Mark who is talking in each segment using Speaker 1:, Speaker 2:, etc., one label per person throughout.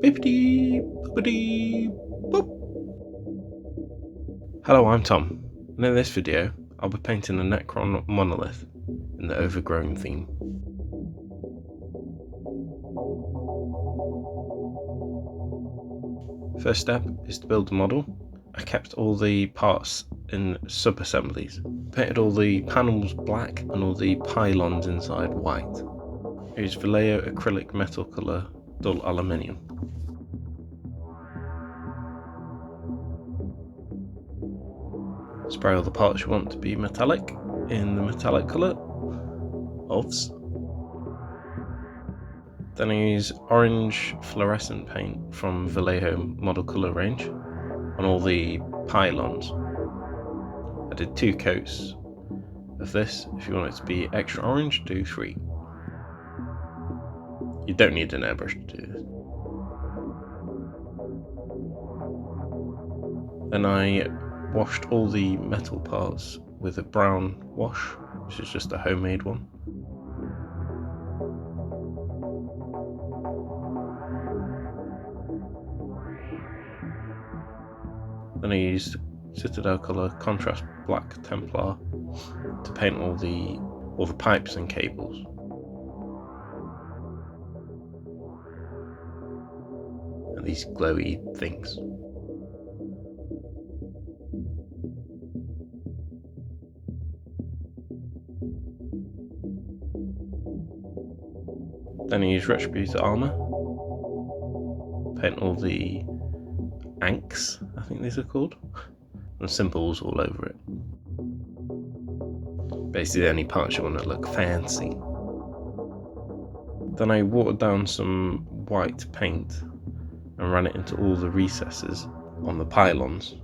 Speaker 1: Bippity boppity boop. Hello, I'm Tom, and in this video I'll be painting a Necron Monolith in the Overgrown theme. First step is to build the model. I kept all the parts in sub-assemblies. Painted all the panels black and all the pylons inside white. Used Vallejo acrylic metal colour dull aluminium. Spray all the parts you want to be metallic in the metallic colour, OVS. Then I use orange fluorescent paint from Vallejo model colour range on all the pylons. I did 2 coats of this. If you want it to be extra orange, do 3. You don't need an airbrush to do this. Then I washed all the metal parts with a brown wash, which is just a homemade one. Then I used Citadel colour contrast black Templar to paint all the pipes and cables. And these glowy things. Then I use retributed armour. Paint all the anks, I think these are called, and symbols all over it. Basically any parts you want to look fancy. Then I watered down some white paint and ran it into all the recesses on the pylons.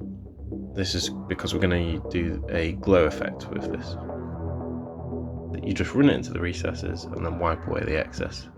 Speaker 1: This is because we're going to do a glow effect with this. You just run it into the recesses and then wipe away the excess.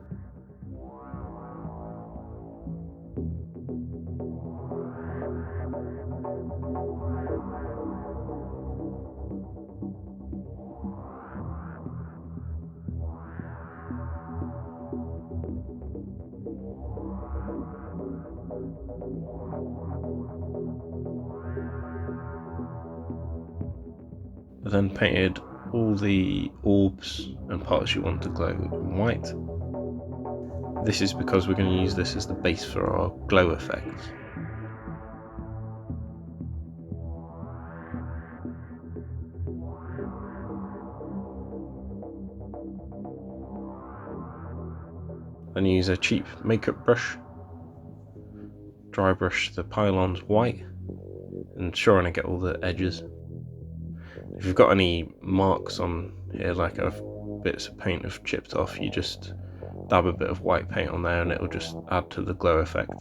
Speaker 1: I then painted all the orbs and parts you want to glow in white. This is because we're going to use this as the base for our glow effects. Then use a cheap makeup brush, dry brush the pylons white, and ensuring I get all the edges. If you've got any marks on here, like bits of paint have chipped off, you just dab a bit of white paint on there and it'll just add to the glow effect.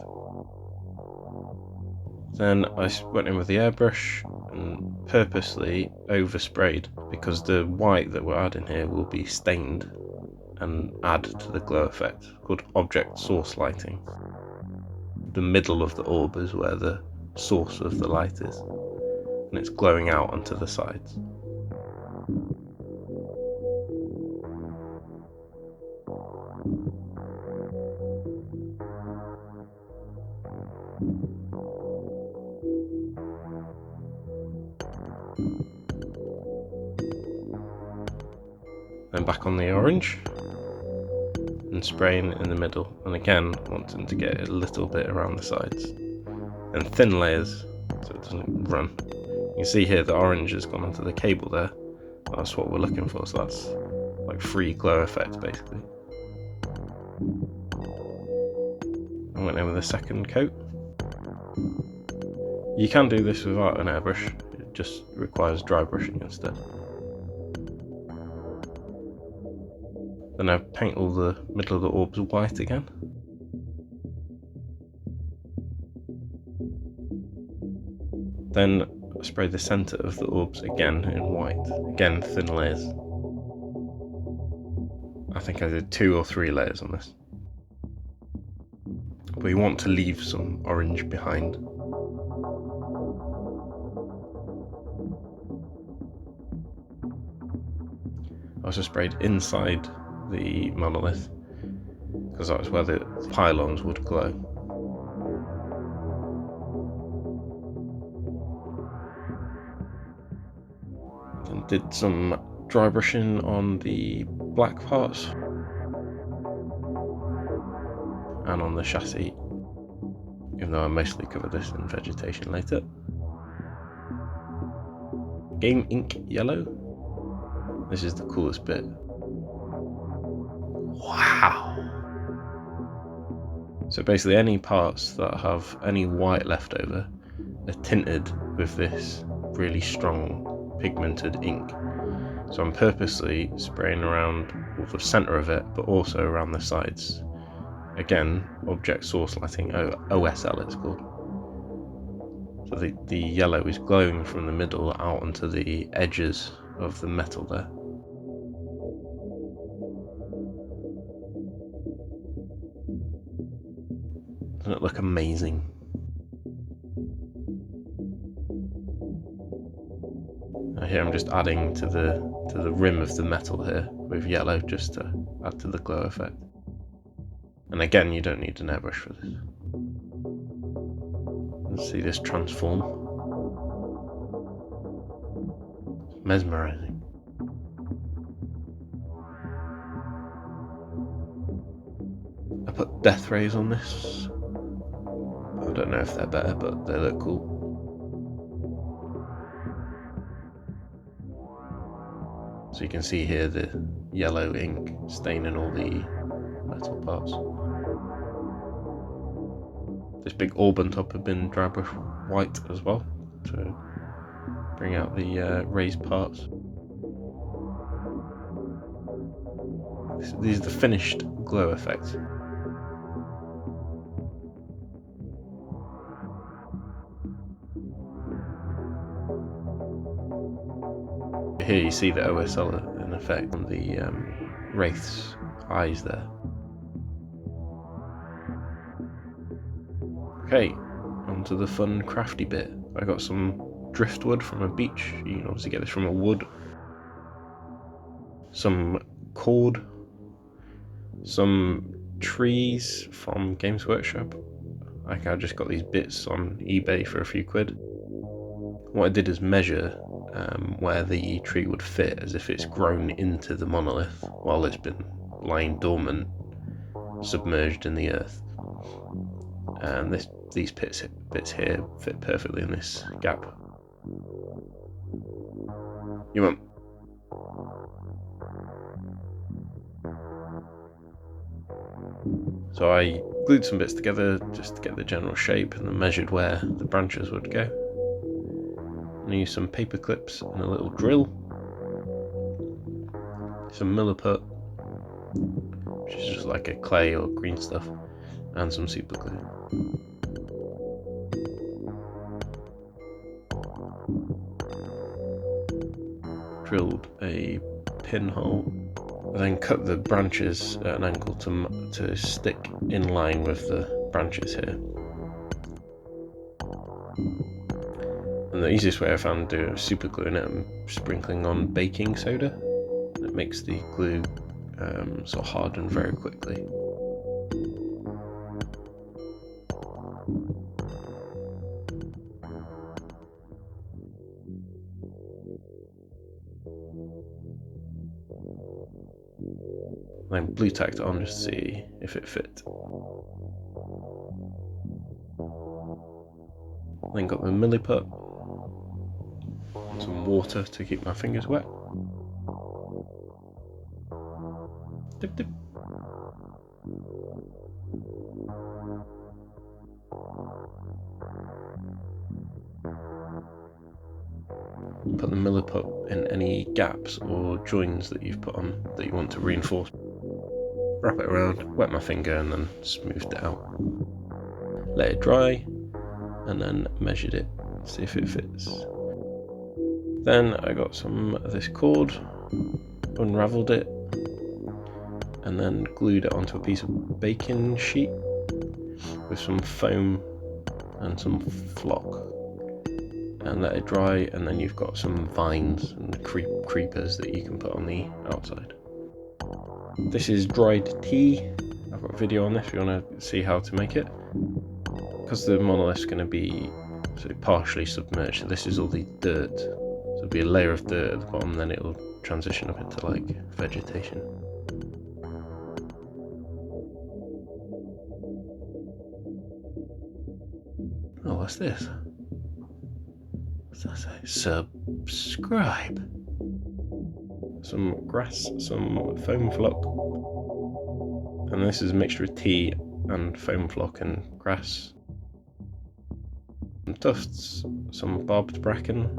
Speaker 1: Then I went in with the airbrush and purposely oversprayed, because the white that we're adding here will be stained and add to the glow effect, called object source lighting. The middle of the orb is where the source of the light is, and it's glowing out onto the sides. Then back on the orange and spraying in the middle, and again wanting to get a little bit around the sides and thin layers so it doesn't run. You can see here the orange has gone onto the cable there. That's what we're looking for, so that's like free glow effect basically. I went in with a second coat. You can do this without an airbrush, it just requires dry brushing instead. Then I paint all the middle of the orbs white again. Then I spray the centre of the orbs again in white, again thin layers. I think I did 2 or 3 layers on this. But you want to leave some orange behind. I also sprayed inside the monolith, because that's where the pylons would glow. And did some dry brushing on the black parts and on the chassis, even though I mostly cover this in vegetation later. Game ink yellow. This is the coolest bit. Wow! So basically any parts that have any white left over are tinted with this really strong pigmented ink. So I'm purposely spraying around the centre of it, but also around the sides. Again, object source lighting, OSL it's called. So the yellow is glowing from the middle out onto the edges of the metal there. Doesn't it look amazing? Now here I'm just adding to the rim of the metal here with yellow just to add to the glow effect. And again, you don't need an airbrush for this. Let's see this transform. It's mesmerizing. I put death rays on this. I don't know if they're better, but they look cool. So you can see here the yellow ink staining all the metal parts. This big orb on top had been dry brush white as well to bring out the raised parts. These are the finished glow effects. Here you see the OSL in effect on the wraith's eyes there. Okay, onto the fun crafty bit. I got some driftwood from a beach. You can obviously get this from a wood. Some cord. Some trees from Games Workshop. Like I just got these bits on eBay for a few quid. What I did is measure where the tree would fit as if it's grown into the monolith while it's been lying dormant, submerged in the earth. And these bits here fit perfectly in this gap. You won't. So I glued some bits together just to get the general shape and then measured where the branches would go. And I used some paper clips and a little drill, some milliput, which is just like a clay or green stuff, and some super glue. Drilled a pinhole, then cut the branches at an angle to stick in line with the branches here. And the easiest way I found to do super gluing it, I'm sprinkling on baking soda. It makes the glue sort of harden very quickly. Then blue tacked it on just to see if it fit. Then got the milliput, some water to keep my fingers wet. Dip dip. Put the milliput in any gaps or joins that you've put on that you want to reinforce. Wrap it around, wet my finger and then smoothed it out. Let it dry and then measured it, see if it fits. Then I got some of this cord, unravelled it, and then glued it onto a piece of baking sheet with some foam and some flock. And let it dry, and then you've got some vines and creepers that you can put on the outside. This is dried tea. I I've got a video on this if you want to see how to make it. Because the monolith's going to be sort of partially submerged, so this is all the dirt. So there'll be a layer of dirt at the bottom, then it'll transition up into like vegetation. Oh, what's this? What's that say? Subscribe. Some grass, some foam flock. And this is a mixture of tea and foam flock and grass. Some tufts, some barbed bracken,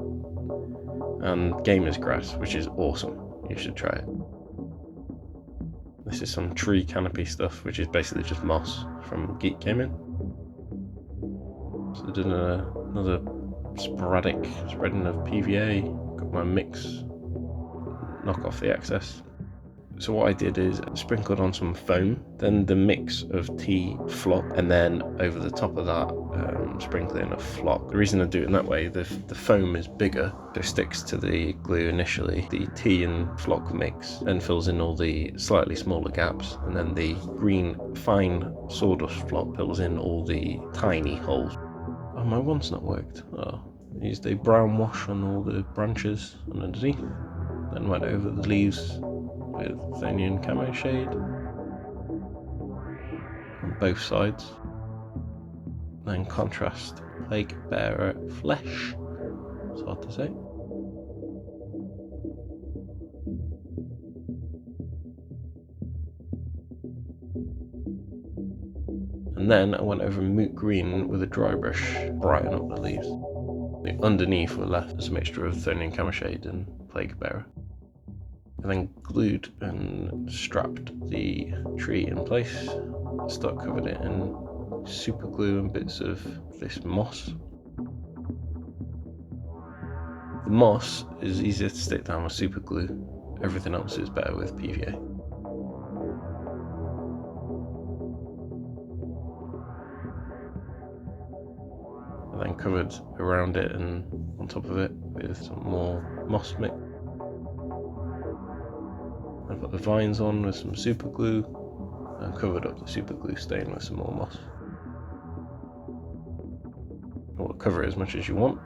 Speaker 1: and gamer's grass, which is awesome. You should try it. This is some tree canopy stuff, which is basically just moss from Geek Gaming. So I did another sporadic spreading of PVA, got my mix, knock off the excess. So what I did is sprinkled on some foam, then the mix of tea flock, and then over the top of that sprinkling of flock. The reason I do it in that way, the foam is bigger, so it sticks to the glue initially. The tea and flock mix then fills in all the slightly smaller gaps, and then the green fine sawdust flock fills in all the tiny holes. Oh, my wand's not worked. Oh, I used a brown wash on all the branches and underneath, then went over the leaves with Athenian camo shade on both sides, then contrast plague bearer flesh. It's hard to say. And then I went over moot green with a dry brush, brighten up the leaves. The underneath were left as a mixture of Athenian camo shade and plague bearer. I then glued and strapped the tree in place, covered it in super glue and bits of this moss. The moss is easier to stick down with super glue, everything else is better with PVA. I then covered around it and on top of it with some more moss mix. I put the vines on with some super glue and covered up the super glue stain with some more moss. You want to cover it as much as you want.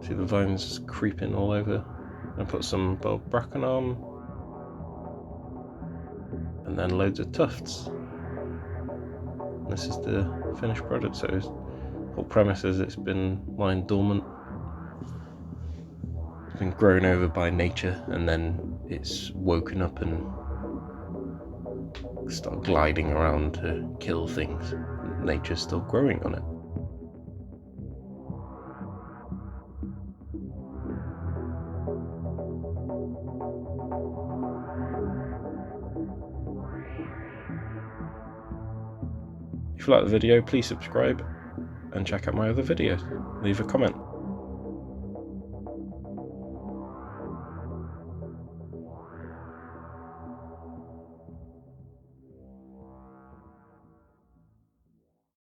Speaker 1: See the vines creeping all over. I put some barbed bracken on, and then loads of tufts. And this is the finished product. So the whole premise is it's been lying dormant. It's been grown over by nature, and then it's woken up and start gliding around to kill things. Nature's still growing on it. If you like the video, please subscribe and check out my other videos. Leave a comment.